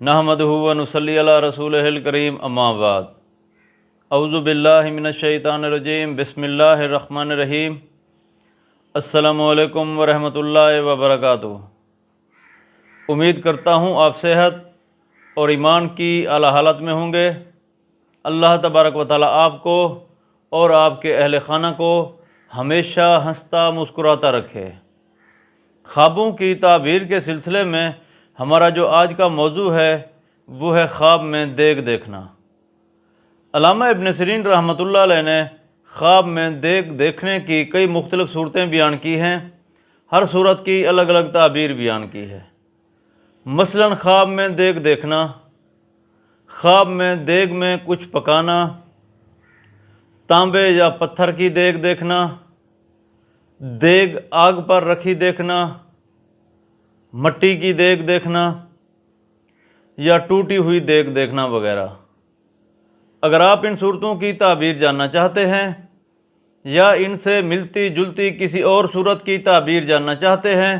नहमदुहु व नुसल्ली अला रसूलिहिल करीम अम्मा बाद। औज़ु बिल्लाहि मिनश्शैतानिर रजीम बिस्मिल्लाहिर रहमानिर रहीम। अस्सलामु अलैकुम व रहमतुल्लाहि व बरकातुहू। उम्मीद करता हूँ आप सेहत और ईमान की आला हालत में होंगे। अल्लाह तबारक व तआला आपको और आपके अहल खाना को हमेशा हंसता मुस्कुराता रखे। ख्वाबों की ताबीर के सिलसिले में हमारा जो आज का मौजू है वो है ख्वाब में देग देखना। अल्लामा इब्न सिरीन रहमतुल्लाह अलैह ने ख्वाब में देग देखने की कई मुख्तलिफ़ सूरतें बयान की हैं। हर सूरत की अलग अलग ताबीर बयान की है। मसलन ख्वाब में देग देखना, ख्वाब में देग में कुछ पकाना, तांबे या पत्थर की देग देखना, देग आग पर रखी देखना, मट्टी की देग देखना या टूटी हुई देग देखना वगैरह। अगर आप इन सूरतों की ताबीर जानना चाहते हैं या इनसे मिलती जुलती किसी और सूरत की ताबीर जानना चाहते हैं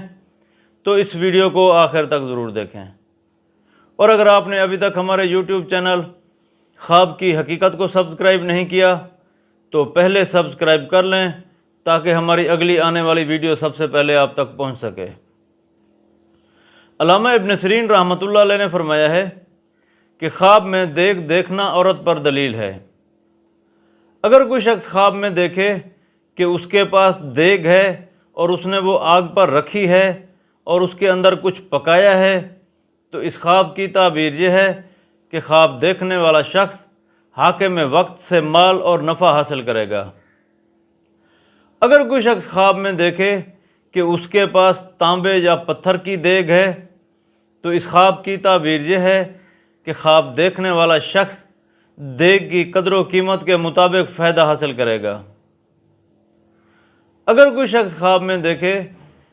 तो इस वीडियो को आखिर तक ज़रूर देखें। और अगर आपने अभी तक हमारे यूट्यूब चैनल ख्वाब की हकीकत को सब्सक्राइब नहीं किया तो पहले सब्सक्राइब कर लें ताकि हमारी अगली आने वाली वीडियो सबसे पहले आप तक पहुंच सके। अल्लामा इब्न सिरीन रहमतुल्लाह अलैह ने फरमाया है कि ख्वाब में देग देखना औरत पर दलील है। अगर कोई शख्स ख्वाब में देखे कि उसके पास देग है और उसने वो आग पर रखी है और उसके अंदर कुछ पकाया है तो इस ख्वाब की ताबीर ये है कि ख्वाब देखने वाला शख्स हाकिम वक्त से माल और नफ़ा हासिल करेगा। अगर कोई शख्स ख्वाब में देखे कि उसके पास तांबे या पत्थर की देग है तो इस ख्वाब की ताबीर ये है कि ख्वाब देखने वाला शख्स देग की कदर व कीमत के मुताबिक फ़ायदा हासिल करेगा। अगर कोई शख्स ख्वाब में देखे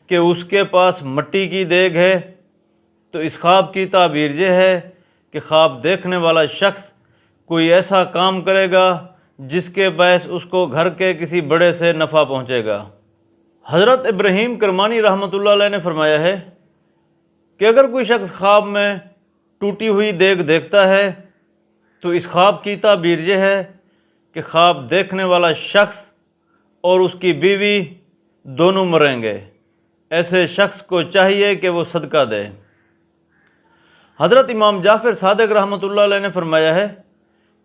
कि उसके पास मट्टी की देग है तो इस ख्वाब की ताबीर ये है कि ख्वाब देखने वाला शख्स कोई ऐसा काम करेगा जिसके बायस उसको घर के किसी बड़े से नफ़ा पहुँचेगा। हज़रत इब्राहीम करमानी रहमतुल्लाह अलैह ने फरमाया है कि अगर कोई शख्स ख्वाब में टूटी हुई देग देखता है तो इस ख्वाब की ताबीर ये है कि ख्वाब देखने वाला शख्स और उसकी बीवी दोनों मरेंगे। ऐसे शख्स को चाहिए कि वो सदका दे। हज़रत इमाम जाफ़र सादिक रहमतुल्लाह अलैह ने फरमाया है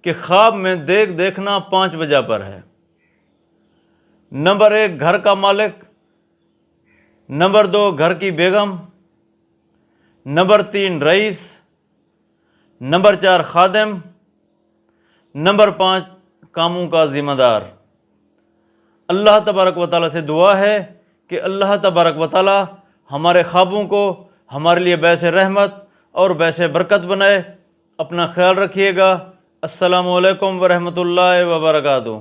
कि ख्वाब में देग देखना 5 वजह पर है। नंबर 1 घर का मालिक, नंबर 2 घर की बेगम, नंबर 3 रईस, नंबर 4 खादिम, नंबर 5 कामों का ज़िम्मेदार। अल्लाह तबारक व तआला से दुआ है कि अल्लाह तबारक व तआला हमारे ख्वाबों को हमारे लिए बैसे रहमत और बैसे बरकत बनाए। अपना ख्याल रखिएगा। अस्सलामु अलैकुम व रहमतुल्लाहि व बरकातुहू।